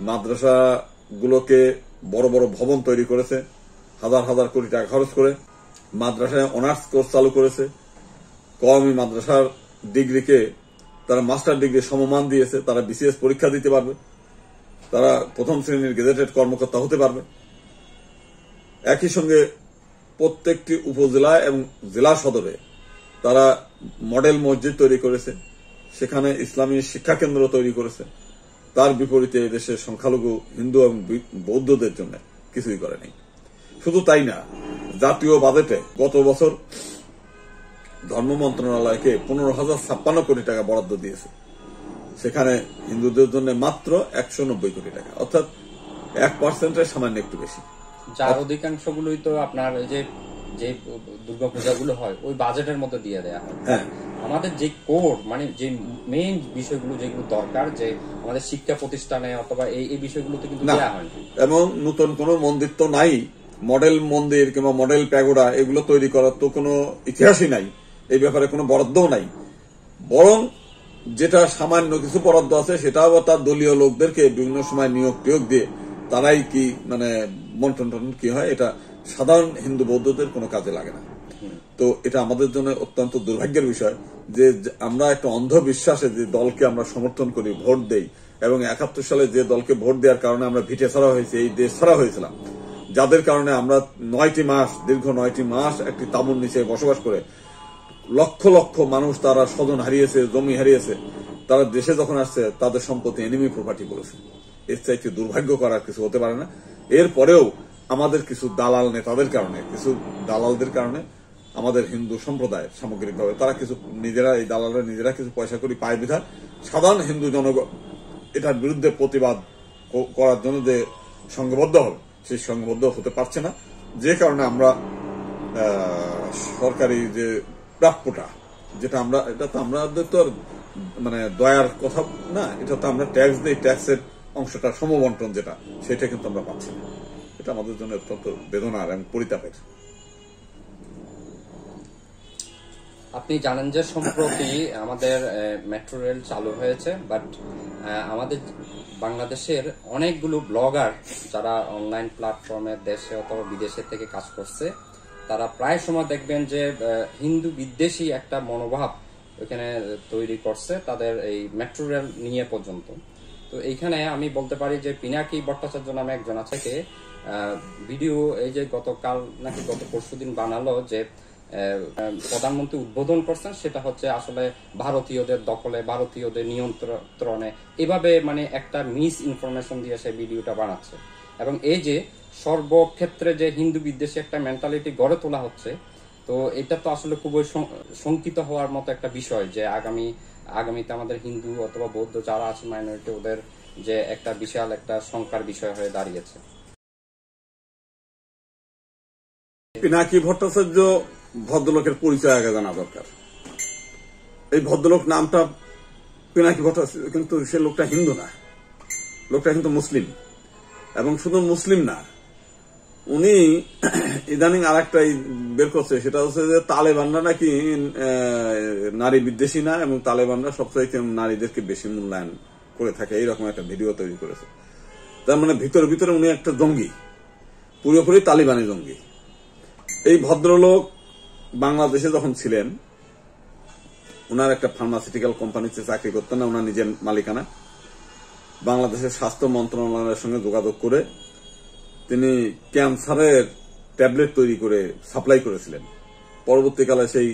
মাদ্রাসাগুলোকে বড় বড় ভবন তৈরি করেছে, হাজার হাজার কোটি টাকা খরচ করে মাদ্রাসায় অনার্স কোর্স চালু করেছে, কওমি মাদ্রাসার ডিগ্রিকে তারা মাস্টার ডিগ্রি সমমান দিয়েছে, তারা বিসিএস পরীক্ষা দিতে পারবে, তারা প্রথম শ্রেণীর গেজেটেড কর্মকর্তা হতে পারবে। একই সঙ্গে প্রত্যেকটি উপজেলা এবং জেলা সদরে তারা মডেল মসজিদ তৈরি করেছে, সেখানে ইসলামী শিক্ষা কেন্দ্র তৈরি করেছে। তার বিপরীতে দেশের সংখ্যালঘু হিন্দু এবং বৌদ্ধদের জন্য কিছুই করেনি। শুধু তাই না, জাতীয় বাজেটে গত বছর ধর্ম মন্ত্রণালয়কে 15,056 কোটি টাকা বরাদ্দ দিয়েছে, সেখানে হিন্দুদের জন্য মাত্র 190 কোটি টাকা, অর্থাৎ 1%-এর সামান্য একটু বেশি। যার অধিকাংশগুলোই তো আপনার যে যে দুর্গাপূজাগুলো হয় ওই বাজেটের মধ্যে দিয়ে দেয়া হয়। হ্যাঁ, আমাদের যে কোর মানে যে মেইন বিষয়গুলো যেগুলো দরকার, যে আমাদের শিক্ষা প্রতিষ্ঠানে অথবা এই বিষয়গুলোতে কিন্তু দেয়া হয়। এবং নতুন কোনো মন্দির তো নাই, মডেল মন্দির কিংবা মডেল প্যাগোডা এগুলো তৈরি করার তো কোনো ইতিহাসই নাই, এই ব্যাপারে কোনো বরাদ্দও নাই। বরং যেটা সামান্য কিছু বরাদ্দ আছে সেটাও তার দলীয় লোকদেরকে বিভিন্ন সময় নিয়োগ টিয়োগ দিয়ে তারাই কি মানে বন্টন কি হয়, এটা সাধারণ হিন্দু বৌদ্ধদের কোনো কাজে লাগে না। তো এটা আমাদের জন্য অত্যন্ত দুর্ভাগ্যের বিষয় যে আমরা একটা অন্ধবিশ্বাসে যে দলকে আমরা সমর্থন করি, ভোট দেই, এবং 71 সালে যে দলকে ভোট দেওয়ার কারণে আমরা ভিটে ছাড়া হয়েছে, এই দেশ ছাড়া হয়েছিলাম, যাদের কারণে আমরা 9টি মাস দীর্ঘ 9টি মাস একটি তাঁবুর নিচে বসবাস করে লক্ষ লক্ষ মানুষ তারা স্বজন হারিয়েছে, জমি হারিয়েছে, তারা দেশে যখন আসছে তাদের সম্পত্তি এনিমি প্রপার্টি বলেছে। এর চাইতে দুর্ভাগ্য করার কিছু হতে পারে না। এরপরেও আমাদের কিছু দালাল নেতাদের কারণে, কিছু দালালদের কারণে আমাদের হিন্দু সম্প্রদায় সামগ্রিকভাবে তারা কিছু নিজেরা, এই দালালরা নিজেরা কিছু পয়সা করি পায় বিধায় সাধারণ হিন্দু জনগণ এটার বিরুদ্ধে প্রতিবাদ করার জন্য যে সংঘবদ্ধ হবে সেই সংঘবদ্ধ হতে পারছে না। যে কারণে আমরা সরকারি যে প্রাপ্যটা, যেটা আমরা, এটা তো আমাদের তো মানে দয়ার কথা না, এটা তো আমরা ট্যাক্স দিই, ট্যাক্সের অংশটা সমবন্টন যেটা, সেটা কিন্তু আমরা পাচ্ছি না। এটা আমাদের জন্য অত্যন্ত বেদনার এবং পরিতাপের। আপনি জানেন যে সম্প্রতি আমাদের মেট্রো রেল চালু হয়েছে, বাট আমাদের বাংলাদেশের অনেকগুলো ব্লগার যারা অনলাইন প্ল্যাটফর্মে দেশে অথবা বিদেশে থেকে কাজ করছে, তারা প্রায় সময় দেখবেন যে হিন্দু বিদ্বেষী একটা মনোভাব ওইখানে তৈরি করছে তাদের এই মেট্রো রেল নিয়ে পর্যন্ত। তো এইখানে আমি বলতে পারি যে পিনাকি ভট্টাচার্য নামে একজন আছে, ভিডিও এই যে গতকাল নাকি গত পরশুদিন বানালো যে প্রধানমন্ত্রী উদ্বোধন করছেন, সেটা হচ্ছে আসলে ভারতীয়দের দখলে, ভারতীয়দের নিয়ন্ত্রণে, এভাবে মানে একটা মিস ইনফরমেশন দিয়ে সে ভিডিওটা বানাচ্ছে। এবং এই যে সর্বক্ষেত্রে যে হিন্দু বিদ্বেষী একটা মেন্টালিটি গড়ে তোলা হচ্ছে, তো এটা তো আসলে খুবই শঙ্কিত হওয়ার মতো একটা বিষয় যে আগামীতে আমাদের হিন্দু অথবা বৌদ্ধ যারা আছে মাইনরিটি, ওদের যে একটা বিশাল একটা শঙ্কার বিষয় হয়ে দাঁড়িয়েছে। পিনাকি ভট্টাচার্য ভদ্রলোকের পরিচয় আগে জানা দরকার। এই ভদ্রলোক নামটা পিনাকি ভট্টাচার্য, কিন্তু সে লোকটা হিন্দু না, লোকটা কিন্তু মুসলিম। এবং শুধু মুসলিম না, উনি ইদানিং আর একটা বের করছে, সেটা হচ্ছে যে তালেবানরা নাকি নারী বিদ্বেষী না, এবং তালেবানরা সবচাইতে নারীদেরকে বেশি মূল্যায়ন করে থাকে, এইরকম একটা ভিডিও তৈরি করেছে। তার মানে ভিতরে ভিতরে উনি একটা জঙ্গি, পুরোপুরি তালিবানি জঙ্গি। এই ভদ্রলোক বাংলাদেশে যখন ছিলেন, ওনার একটা ফার্মাসিউটিক্যাল কোম্পানিতে চাকরি করতেন না, ওনার নিজের মালিকানা। বাংলাদেশের স্বাস্থ্য মন্ত্রণালয়ের সঙ্গে যোগাযোগ করে তিনি ক্যান্সারের ট্যাবলেট তৈরি করে সাপ্লাই করেছিলেন। পরবর্তীকালে সেই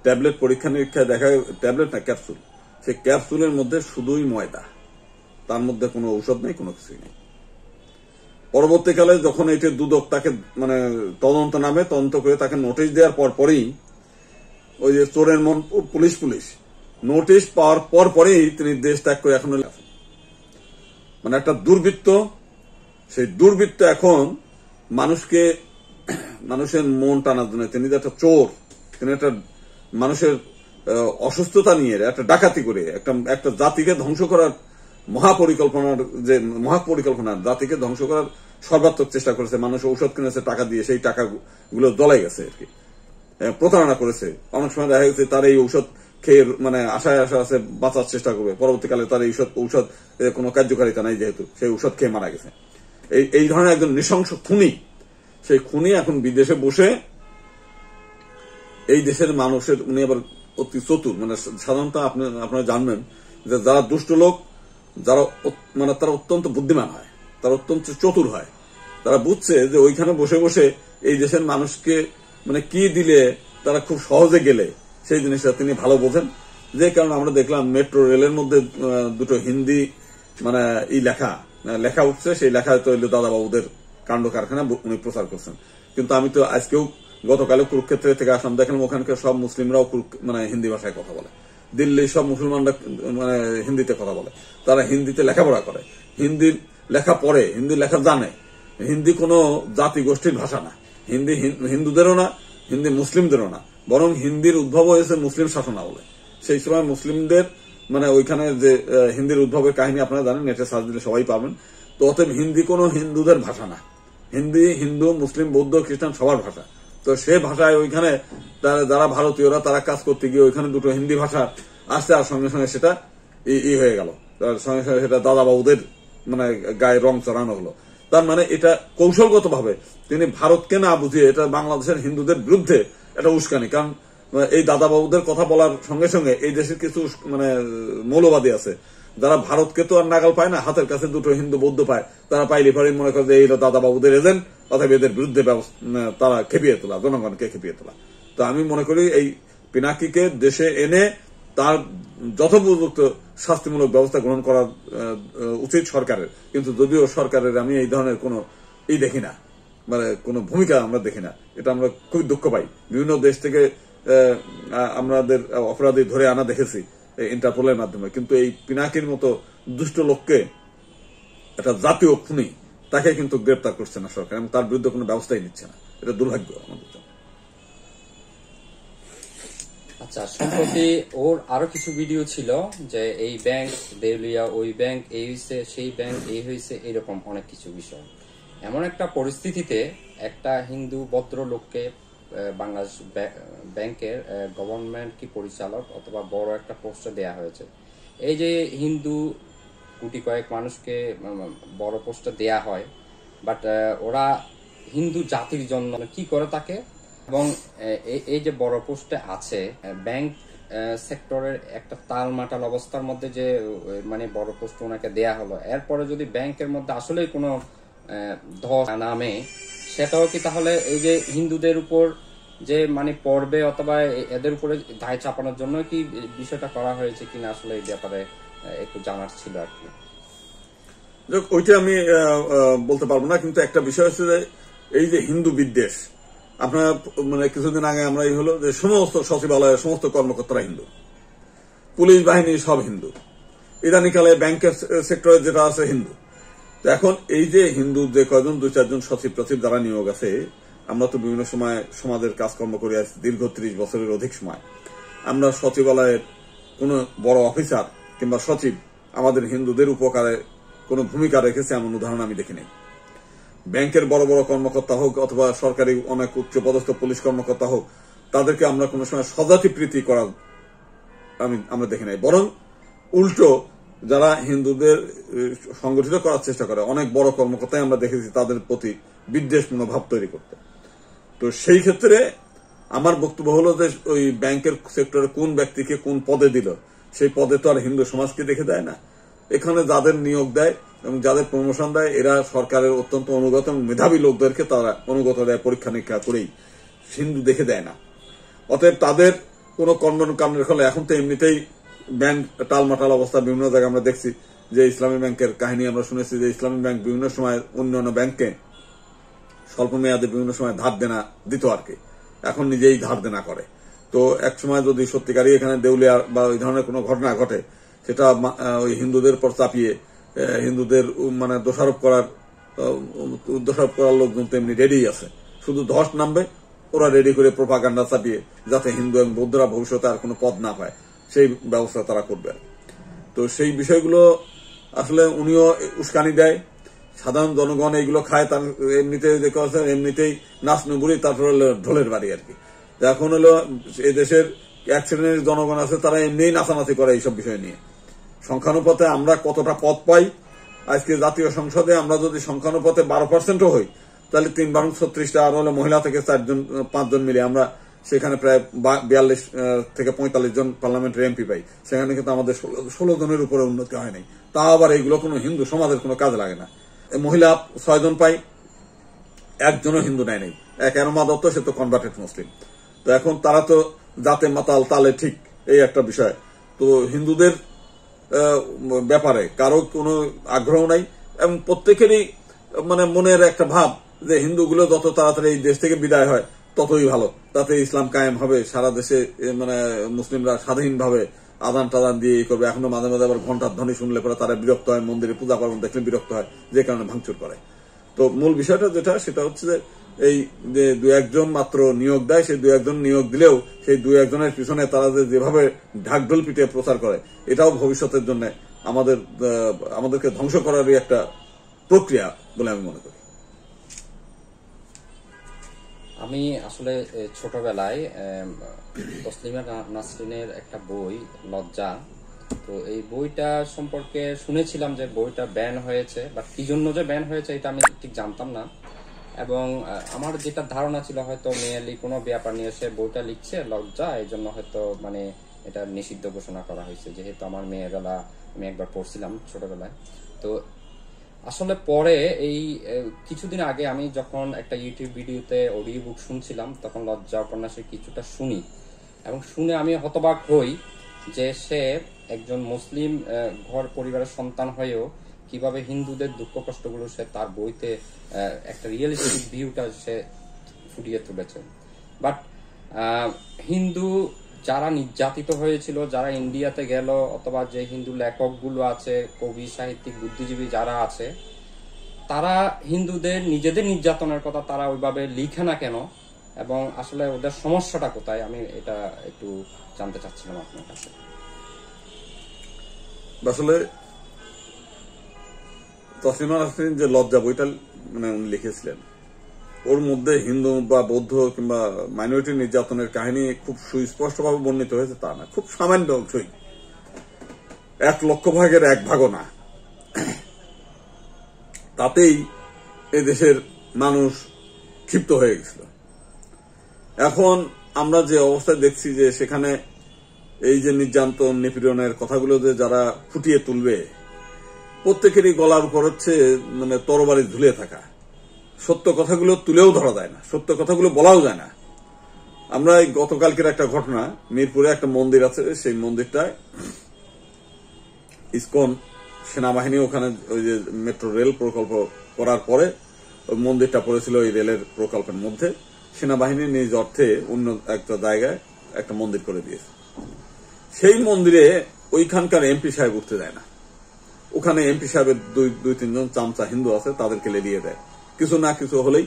ট্যাবলেট পরীক্ষা নিরীক্ষায় দেখা, ট্যাবলেট না ক্যাপসুল, সেই ক্যাপসুলের মধ্যে শুধুই ময়দা, তার মধ্যে কোনো ঔষধ নেই, কোনো কিছুই নেই। পরবর্তীকালে যখন এটি দুদক তাকে মানে তদন্ত নামে তদন্ত করে তাকে নোটিশ দেওয়ার পরই, ওই যে চোরের মন পুলিশ নোটিশ পাওয়ার পরই তিনি দেশ ত্যাগ করে এখন মানে একটা দুর্বৃত্ত, সেই দুর্বৃত্ত এখন মানুষের মন টানার জন্য, তিনি যে একটা চোর, তিনি একটা মানুষের অসুস্থতা নিয়ে একটা ডাকাতি করে একটা জাতিকে ধ্বংস করার মহাপরিকল্পনা জাতিকে ধ্বংস করার সর্বাত্মক চেষ্টা করেছে। মানুষ ঔষধ কিনেছে টাকা দিয়ে, সেই টাকাগুলো দলাই গেছে আর কি, প্রতারণা করেছে। অনেক সময় দেখা গেছে তার এই ঔষধ খেয়ে মানে আশা আছে বাঁচার চেষ্টা করবে, পরবর্তীকালে তার এই ঔষধ কোনো কার্যকারিতা নাই, যেহেতু সেই ঔষধ খেয়ে মারা গেছে। এই ধরনের একজন নৃশংস খুনি, সেই খুনি এখন বিদেশে বসে এই দেশের মানুষের, উনি আবার অতি চতুর, মানে সাধারণত আপনারা জানবেন যে যারা দুষ্ট লোক, যারা মানে তারা অত্যন্ত বুদ্ধিমান হয়, তারা অত্যন্ত চতুর হয়। তারা বুঝছে যে ওইখানে বসে বসে এই দেশের মানুষকে মানে কি দিলে তারা খুব সহজে গেলে সেই জিনিসটা তিনি ভালো বোঝেন। যে কারণে আমরা দেখলাম মেট্রো রেলের মধ্যে দুটো হিন্দি মানে এই লেখা উঠছে, সেই লেখা তো দাদাবাবুদের কাণ্ড কারখানা উনি প্রচার করছেন। কিন্তু আমি তো আজকেও গতকালে কুরুক্ষেত্রে থেকে আসলাম, দেখলাম ওখানকার সব মুসলিমরাও মানে হিন্দি ভাষায় কথা বলে, দিল্লির সব মুসলমানরা মানে হিন্দিতে কথা বলে, তারা হিন্দিতে লেখাপড়া করে, হিন্দির লেখা পড়ে, হিন্দি লেখা জানে। হিন্দি কোনো জাতি গোষ্ঠীর ভাষা না, হিন্দি হিন্দুদেরও না, হিন্দি মুসলিমদেরও না, বরং হিন্দির উদ্ভব হয়েছে মুসলিম শাসনামলে। সেই সময় মুসলিমদের মানে ওইখানে যে হিন্দির উদ্ভবের কাহিনী আপনারা জানেন, নেটে সার্চ দিলে সবাই পাবেন। তো অতএব হিন্দি কোনো হিন্দুদের ভাষা না, হিন্দি হিন্দু, মুসলিম, বৌদ্ধ, খ্রিস্টান সবার ভাষা। তো সে ভাষায় ওইখানে যারা ভারতীয়রা তারা কাজ করতে গিয়ে ওইখানে দুটো হিন্দি ভাষা আসছে, আর সঙ্গে সঙ্গে সেটা হয়ে গেল, সঙ্গে সঙ্গে সেটা দাদাবাবুদের মানে গায়ে রং চড়ানো হলো। তার মানে এটা কৌশলগত ভাবে তিনি ভারতকে না বুঝিয়ে এটা বাংলাদেশের হিন্দুদের বিরুদ্ধে এটা উস্কানি। কারণ এই দাদাবাবুদের কথা বলার সঙ্গে সঙ্গে এই দেশের কিছু মানে মৌলবাদী আছে যারা ভারতকে তো আর নাগাল পায় না, হাতের কাছে দুটো হিন্দু বৌদ্ধ পায়, তারা পাইলে পারে মনে করে যে এই দাদাবাবুদের এজেন্ট, অথবা এদের বিরুদ্ধে তারা খেপিয়ে তোলা, জনগণকে খেপিয়ে তোলা। তো আমি মনে করি এই পিনাকিকে দেশে এনে তার যথোপযুক্ত শাস্তিমূলক ব্যবস্থা গ্রহণ করা উচিত সরকারের। কিন্তু যদিও সরকারের আমি এই ধরনের কোনো দেখি না, মানে কোনো ভূমিকা আমরা দেখি না, এটা আমরা খুবই দুঃখ পাই। বিভিন্ন দেশ থেকে আমাদের অপরাধী ধরে আনা দেখেছি ইন্টারপোলের মাধ্যমে, কিন্তু এই পিনাকির মতো দুষ্ট লোককে, একটা জাতীয় খুনি, তাকে কিন্তু গ্রেপ্তার করছে না সরকার, এবং তার বিরুদ্ধে কোনো ব্যবস্থাই নিচ্ছে না। এটা দুর্ভাগ্য আমাদের জন্য। আচ্ছা, সম্প্রতি ওর আরো কিছু ভিডিও ছিল যে এই ব্যাংক দেউলিয়া, ওই ব্যাংক এই হয়েছে, সেই ব্যাংক এই হয়েছে, এরকম অনেক কিছু বিষয়। এমন একটা পরিস্থিতিতে একটা হিন্দু ভদ্রলোককে বাংলাদেশ ব্যাংকের গভর্নমেন্ট কি পরিচালক অথবা বড় একটা পোস্টে দেয়া হয়েছে। এই যে হিন্দু কোটি কয়েক মানুষকে বড় পোস্টে দেয়া হয়, বাট ওরা হিন্দু জাতির জন্য কি করে তাকে, এবং এই যে বড় পোস্টে আছে ব্যাংক সেক্টরের একটা তালমাটাল অবস্থার মধ্যে যে মানে বড় পোস্ট ওনাকে দেয়া হলো, এরপরে যদি ব্যাংকের মধ্যে আসলে কোনো ধস নামে, সেটাও কি তাহলে এই যে হিন্দুদের উপর যে মানে পড়বে অথবা এদের উপরে দায় চাপানোর জন্য কি বিষয়টা করা হয়েছে কিনা, আসলে এই ব্যাপারে একটু জানার ছিল আর কি। ওইটা আমি বলতে পারবো না, কিন্তু একটা বিষয় হচ্ছে যে এই যে হিন্দু বিদ্বেষ, আপনার মানে কিছুদিন আগে আমরা এই হলো যে সমস্ত সচিবালয়ের সমস্ত কর্মকর্তারা হিন্দু, পুলিশ বাহিনী সব হিন্দু, ইদানিকালে ব্যাংকের সেক্টরে যেটা আছে হিন্দু। তো এখন এই যে হিন্দু যে কয়জন 2-4জন সচিব টচিব যারা নিয়োগ আছে, আমরা তো বিভিন্ন সময় সমাজের কাজকর্ম করে আসছি দীর্ঘ 30 বছরের অধিক সময়। আমরা সচিবালয়ের কোন বড় অফিসার কিংবা সচিব আমাদের হিন্দুদের উপকারে কোন ভূমিকা রেখেছে এমন উদাহরণ আমি দেখি নাই। ব্যাংকের বড় বড় কর্মকর্তা হোক অথবা সরকারি অনেক উচ্চ পদস্থ পুলিশ কর্মকর্তা হোক, তাদেরকে আমরা কোন সময় স্বজাতি প্রীতি করা আমরা দেখি নাই। বরং উল্টো যারা হিন্দুদের সংগঠিত করার চেষ্টা করে অনেক বড় কর্মকর্তাই আমরা দেখেছি তাদের প্রতি বিদ্বেষ মনোভাব তৈরি করতে। তো সেই ক্ষেত্রে আমার বক্তব্য হলো যে ওই ব্যাংকের সেক্টরে কোন ব্যক্তিকে কোন পদে দিল, সেই পদে তো আর হিন্দু সমাজকে দেখে দেয় না। এখানে যাদের নিয়োগ দেয় এবং যাদের প্রমোশন দেয় এরা সরকারের অত্যন্ত অনুগত এবং মেধাবী লোকদেরকে তারা অনুগত দেয়, পরীক্ষা নিরীক্ষা করেই, হিন্দু দেখে দেয় না। অতএব তাদের কোন কর্মকাণ্ডের ফলে এখন তো এমনিতেই ব্যাংক টালমাটাল অবস্থা বিভিন্ন জায়গায় আমরা দেখছি। যে ইসলামী ব্যাংকের কাহিনী আমরা শুনেছি যে ইসলামী ব্যাংক বিভিন্ন সময় অন্যান্য ব্যাংকে স্বল্প মেয়াদে বিভিন্ন সময় ধার দেনা দিত আর কি, এখন নিজেই ধার দেনা করে। তো এক সময় যদি সত্যিকারই এখানে দেউলিয়া বা ওই ধরনের কোনো ঘটনা ঘটে, সেটা ওই হিন্দুদের পর চাপিয়ে হিন্দুদের মানে দোষারোপ করার লোকজন তেমনি রেডি আছে। শুধু ধস নামবে ওরা রেডি করে প্রোপাগান্ডা চাপিয়ে যাতে হিন্দু এবং বৌদ্ধরা ভবিষ্যতে আর কোনো পদ না পায় সেই ব্যবস্থা তারা করবে। তো সেই বিষয়গুলো আসলে উনিও উস্কানি দেয়, সাধারণ জনগণ এইগুলো খায়, তার এমনিতেই নাচ নুবুরি, তারপর হলো ঢোলের বাড়ি আর কি। এখন হলো এই দেশের এক শ্রেণীর জনগণ আছে, তারা এমনিই নাচানাচি করে এইসব বিষয় নিয়ে। সংখ্যানুপাতে আমরা কতটা পদ পাই, আজকে জাতীয় সংসদে আমরা যদি সংখ্যানুপাতে 12% হই, তাহলে 3/36টা, আর হলো মহিলা থেকে 4-5 জন মিলে আমরা সেখানে প্রায় 42 থেকে 45 জন পার্লামেন্টের এমপি পাই। সেখানে কিন্তু আমাদের 16 জনের উপরে উন্নতি হয় নাই। তা আবার এইগুলো কোনো হিন্দু সমাজের কোনো কাজে লাগে না। মহিলা 6 জন পাই, একজনও হিন্দু নেয় নেই। এক এরমা দত্ত, সে তো কনভার্টেড মুসলিম। তো এখন তারা তো জাতে মাতাল তালে ঠিক, এই একটা বিষয়। তো হিন্দুদের ব্যাপারে কারো কোনো আগ্রহ নাই, এবং প্রত্যেকেরই মানে মনের একটা ভাব যে হিন্দুগুলো যত তাড়াতাড়ি এই দেশ থেকে বিদায় হয় ততই ভালো, তাতে ইসলাম কায়েম হবে, সারা দেশে মানে মুসলিমরা স্বাধীনভাবে আদান টাদান দিয়ে করবে। এখনো মাঝে মাঝে আবার ঘন্টার ধ্বনি শুনলে পরে তারা বিরক্ত হয়, মন্দিরে পূজা পার্বণ দেখলে বিরক্ত হয়, যে কারণে ভাঙচুর করে। তো মূল বিষয়টা যেটা, সেটা হচ্ছে যে এই যে 2-1 মাত্র নিয়োগ দেয়, সেই 2-1 নিয়োগ দিলেও সেই 2-1 পিছনে তারা যেভাবে ঢাকঢোল পিটিয়ে প্রচার করে, এটাও ভবিষ্যতের জন্য আমাদেরকে ধ্বংস করারই একটা প্রক্রিয়া বলে আমি মনে করি। আমি আসলে ছোটবেলায় তসলিমা নাসরিনের একটা বই লজ্জা, তো এই বইটা সম্পর্কে শুনেছিলাম যে বইটা ব্যান হয়েছে, বাট কি জন্য যে ব্যান হয়েছে এটা আমি ঠিক জানতাম না। এবং আমার যেটা ধারণা ছিল হয়তো মেয়েলি কোনো ব্যাপার নিয়ে সে বইটা লিখছে লজ্জা, এই জন্য হয়তো মানে এটা নিষিদ্ধ ঘোষণা করা হয়েছে, যেহেতু আমার মেয়েবেলা আমি একবার পড়ছিলাম ছোটবেলায়। তো আসলে পরে এই কিছুদিন আগে আমি যখন একটা ইউটিউব ভিডিওতে অডিও বুক শুনছিলাম, তখন লজ্জা উপন্যাসের কিছুটা শুনি, এবং শুনে আমি হতবাক হই যে সে একজন মুসলিম ঘর পরিবারের সন্তান হয়েও কিভাবে হিন্দুদের দুঃখ কষ্টগুলো সে তার বইতে একটা রিয়েলিস্টিক ভিউটা সে ফুটিয়ে তুলেছে। বাট হিন্দু যারা নির্যাতিত হয়েছিল, যারা ইন্ডিয়াতে গেল, অথবা যে হিন্দু লেখকগুলো আছে, কবি সাহিত্যিক বুদ্ধিজীবী যারা আছে, তারা হিন্দুদের নিজেদের নির্যাতনের কথা তারা ওইভাবে লিখে না কেন, এবং আসলে ওদের সমস্যাটা কোথায়, আমি এটা একটু জানতে চাচ্ছিলাম আপনার কাছে। আসলে তসলিমা নাসরিন যে লজ্জা বইটা মানে উনি লিখেছিলেন, ওর মধ্যে হিন্দু বা বৌদ্ধ কিংবা মাইনরিটি নির্যাতনের কাহিনী খুব সুস্পষ্টভাবে বর্ণিত হয়েছে তা না, খুব সামান্য অংশই, 1,00,000 ভাগের 1 ভাগও না। তাতেই এই দেশের মানুষ ক্ষিপ্ত হয়ে গেছিল। এখন আমরা যে অবস্থায় দেখছি যে সেখানে এই যে নির্যাতন নিপীড়নের কথাগুলো যে যারা ফুটিয়ে তুলবে, প্রত্যেকেরই গলার উপর হচ্ছে মানে তরবারি ঝুলিয়ে থাকা। সত্য কথাগুলো তুলেও ধরা যায় না, সত্য কথাগুলো বলাও যায় না। আমরা এই গতকালকের একটা ঘটনা, মিরপুরে একটা মন্দির আছে, সেই মন্দিরটায় ইসকন সেনাবাহিনী ওখানে ওই যে মেট্রো রেল প্রকল্প করার পরে ওই মন্দিরটা পড়েছিল ওই রেলের প্রকল্পের মধ্যে। সেনাবাহিনী নিজ অর্থে অন্য একটা জায়গায় একটা মন্দির করে দিয়েছে। সেই মন্দিরে ওইখানকার এমপি সাহেব উঠতে দেয় না। ওখানে এমপি সাহেবের 2-3 জন চামচা হিন্দু আছে, তাদেরকে লেলিয়ে দেয়। কিছু না কিছু হলেই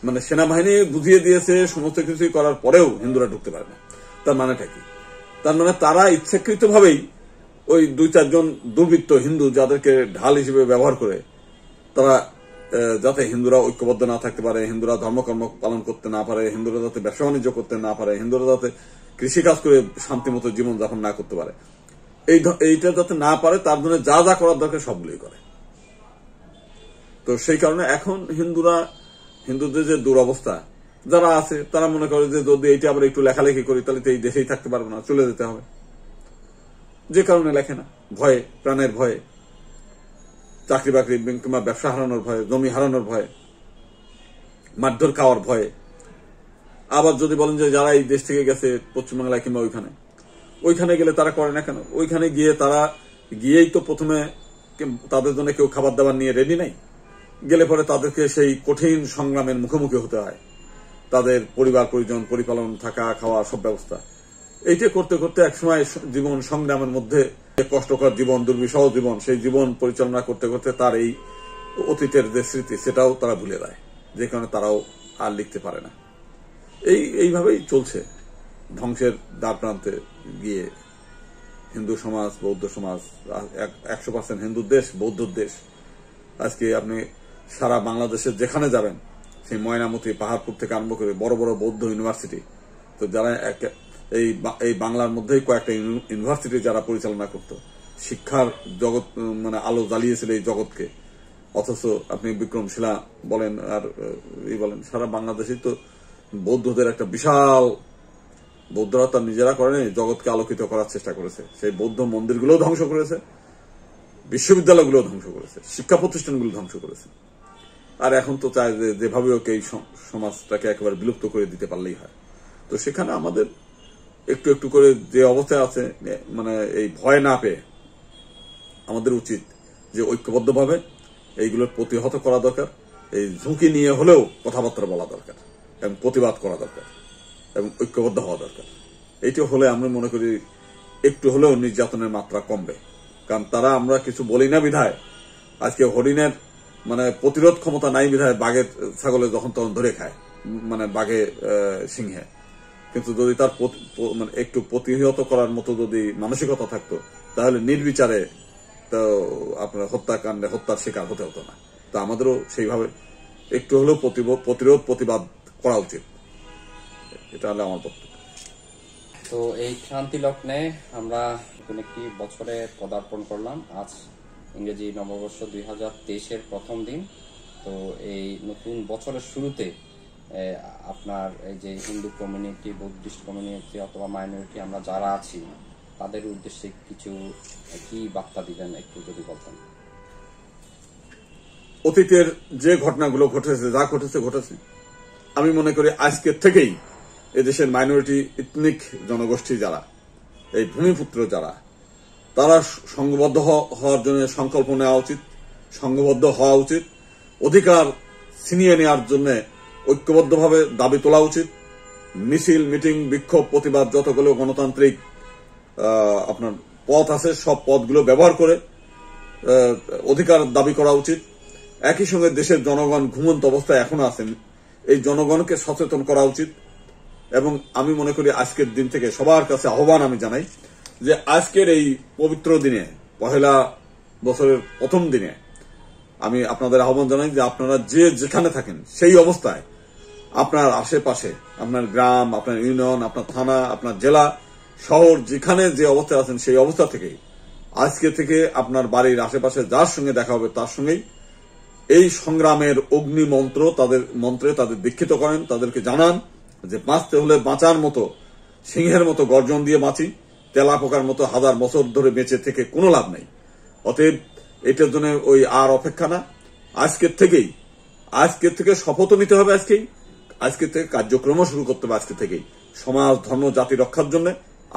মানে সেনাবাহিনী বুঝিয়ে দিয়েছে, সমস্ত কিছুই করার পরেও হিন্দুরা ঢুকতে পারে না। তার মানেটা কি? তার মানে তারা ইচ্ছাকৃতভাবেই ওই 2-4 জন দুর্বৃত্ত হিন্দু যাদেরকে ঢাল হিসেবে ব্যবহার করে, তারা যাতে হিন্দুরা ঐক্যবদ্ধ না থাকতে পারে, হিন্দুরা ধর্মকর্ম পালন করতে না পারে, হিন্দুরা যাতে ব্যবসা বাণিজ্য করতে না পারে, হিন্দুরা যাতে কৃষিকাজ করে শান্তিমতো জীবন যাপন না করতে পারে, এইটা যাতে না পারে তার জন্য যা যা করার দরকার সবগুলোই করে। তো সেই কারণে এখন হিন্দুদের যে দুরবস্থা, যারা আছে তারা মনে করে যে যদি এইটা আবার একটু লেখালেখি করি তাহলে তো এই দেশেই থাকতে পারবো না, চলে যেতে হবে। যে কারণে লেখে না, ভয়ে, প্রাণের ভয়ে, চাকরি বাকরি কিংবা ব্যবসা হারানোর ভয়ে, জমি হারানোর ভয়ে, মারধর খাওয়ার ভয়ে। আবার যদি বলেন যে যারা এই দেশ থেকে গেছে পশ্চিমবাংলায় কিংবা ওইখানে গেলে তারা করে না কেন? ওইখানে গিয়েই তো প্রথমে তাদের জন্য কেউ খাবার দাবার নিয়ে রেডি নাই। গেলে পরে তাদেরকে সেই কঠিন সংগ্রামের মুখোমুখি হতে হয়, তাদের পরিবার পরিজন পরিপালন, থাকা খাওয়া সব ব্যবস্থা। এইটা করতে করতে একসময় জীবন সংগ্রামের মধ্যে কষ্টকর জীবন, দুর্বিষহ জীবন, সেই জীবন পরিচালনা করতে করতে তার এই অতীতের যে স্মৃতি সেটাও তারা ভুলে যায়, যে কারণে তারাও আর লিখতে পারে না। এইভাবেই চলছে ধ্বংসের দ্বার প্রান্তে গিয়ে হিন্দু সমাজ, বৌদ্ধ সমাজ, 100% হিন্দু দেশ, বৌদ্ধ দেশ। আজকে আপনি সারা বাংলাদেশের যেখানে যাবেন, সেই ময়নামতি, পাহাড়পুর থেকে আরম্ভ করে বড় বড় বৌদ্ধ ইউনিভার্সিটি, তো যারা এই বাংলার মধ্যেই কয়েকটা ইউনিভার্সিটি যারা পরিচালনা করত, শিক্ষার জগৎ মানে আলো জ্বালিয়েছিল এই জগৎকে, অথচ আপনি বিক্রমশিলা বলেন আর বলেন, সারা বাংলাদেশে তো বৌদ্ধদের একটা বিশাল, বৌদ্ধরা তার নিজেরা করেনি, জগৎকে আলোকিত করার চেষ্টা করেছে। সেই বৌদ্ধ মন্দিরগুলো ধ্বংস করেছে, বিশ্ববিদ্যালয়গুলো ধ্বংস করেছে, শিক্ষা প্রতিষ্ঠানগুলো ধ্বংস করেছে। আর এখন তো চায় যে যেভাবে ওকে এই সমাজটাকে একেবারে বিলুপ্ত করে দিতে পারলেই হয়। তো সেখানে আমাদের একটু একটু করে যে অবস্থায় আছে, মানে এই ভয় না পেয়ে আমাদের উচিত যে ঐক্যবদ্ধভাবে এইগুলোর প্রতিহত করা দরকার। এই ঝুঁকি নিয়ে হলেও কথাবার্তা বলা দরকার এবং প্রতিবাদ করা দরকার এবং ঐক্যবদ্ধ হওয়া দরকার। এইটা হলে আমরা মনে করি একটু হলেও নির্যাতনের মাত্রা কমবে। কারণ তারা আমরা কিছু বলি না বিধায় আজকে হরিণের মানে প্রতিরোধ ক্ষমতা নাই বিধায় বাঘের ছাগলে যখন তখন ধরে খায়, মানে বাঘে সিংহে। কিন্তু যদি তার মানে একটু প্রতিহত করার মতো যদি মানসিকতা থাকতো, তাহলে নির্বিচারে তো আপনার হত্যাকাণ্ডে হত্যার শিকার হতে হতো না। তো আমাদেরও সেইভাবে একটু হলেও প্রতিরোধ প্রতিবাদ করা উচিত। এটা হলো আমার বক্তব্য। তো এই ক্রান্তি লগ্নে আমরা নতুন একটি বছরে পদার্পণ করলাম। আজ ইংরেজি নববর্ষ 2023-এর প্রথম দিন। তো এই নতুন বছরের শুরুতে আপনার এই যে হিন্দু কমিউনিটি, বুদ্ধিস্ট কমিউনিটি অথবা মাইনরিটি আমরা যারা আছি, তাদের উদ্দেশ্যে কিছু কি বার্তা দিবেন একটু যদি বলতেন। অতীতের যে ঘটনাগুলো ঘটেছে, যা ঘটেছে, আমি মনে করি আজকের থেকেই এদেশের মাইনরিটি ইথনিক জনগোষ্ঠী যারা, এই ভূমিপুত্র যারা, তারা সংঘবদ্ধ হওয়ার জন্য সংকল্প নেওয়া উচিত, সংঘবদ্ধ হওয়া উচিত, অধিকার ছিনিয়ে নেওয়ার জন্য ঐক্যবদ্ধভাবে দাবি তোলা উচিত। মিছিল, মিটিং, বিক্ষোভ, প্রতিবাদ, যতগুলো গণতান্ত্রিক আপনার পথ আছে, সব পথগুলো ব্যবহার করে অধিকার দাবি করা উচিত। একই সঙ্গে দেশের জনগণ ঘুমন্ত অবস্থায় এখনো আছেন, এই জনগণকে সচেতন করা উচিত। এবং আমি মনে করি আজকের দিন থেকে সবার কাছে আহ্বান আমি জানাই যে আজকের এই পবিত্র দিনে, পহেলা বছরের প্রথম দিনে, আমি আপনাদের আহ্বান জানাই যে আপনারা যে যেখানে থাকেন সেই অবস্থায় আপনার আশেপাশে, আপনার গ্রাম, আপনার ইউনিয়ন, আপনার থানা, আপনার জেলা, শহর, যেখানে যে অবস্থায় আছেন সেই অবস্থা থেকেই আজকে থেকে আপনার বাড়ির আশেপাশে যার সঙ্গে দেখা হবে তার সঙ্গেই এই সংগ্রামের অগ্নি মন্ত্রে তাদের দীক্ষিত করেন, তাদেরকে জানান যে বাঁচতে হলে বাঁচার মতো, সিংহের মতো গর্জন দিয়ে বাঁচি, তেলা পোকার মতো হাজার বছর ধরে বেঁচে থেকে কোনো লাভ নেই। অতএব এটার জন্য ওই আর অপেক্ষা না, আজকের থেকে শপথ নিতে হবে। আজকে থেকে কার্যক্রম শুরু করতে হবে। আজকে থেকেই সমাজ, ধর্ম, জাতি রক্ষার জন্য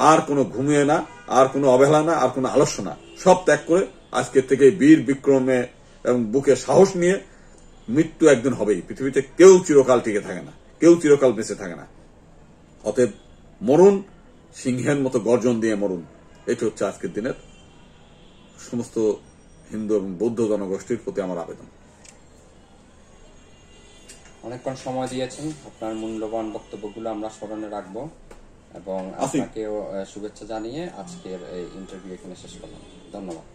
আর কোনো ঘুমিয়ে না, আর কোনো অবহেলা না, আর কোনো আলস্য না, সব ত্যাগ করে আজকের থেকে বীর বিক্রমে এবং বুকে সাহস নিয়ে, মৃত্যু একদিন হবেই। পৃথিবীতে কেউ চিরকাল টিকে থাকে না, কেউ চিরকাল বেঁচে থাকে না। অতএব মরুন, সিংহের মতো গর্জন দিয়ে মরুন। এটা হচ্ছে আজকের দিনের সমস্ত হিন্দু এবং বৌদ্ধ জনগোষ্ঠীর প্রতি আমার আবেদন। অনেকক্ষণ সময় দিয়েছেন, আপনার মূল্যবান বক্তব্যগুলো আমরা স্মরণে রাখবো এবং আপনাকেও শুভেচ্ছা জানিয়ে আজকের এই ইন্টারভিউ এখানে শেষ করলাম। ধন্যবাদ।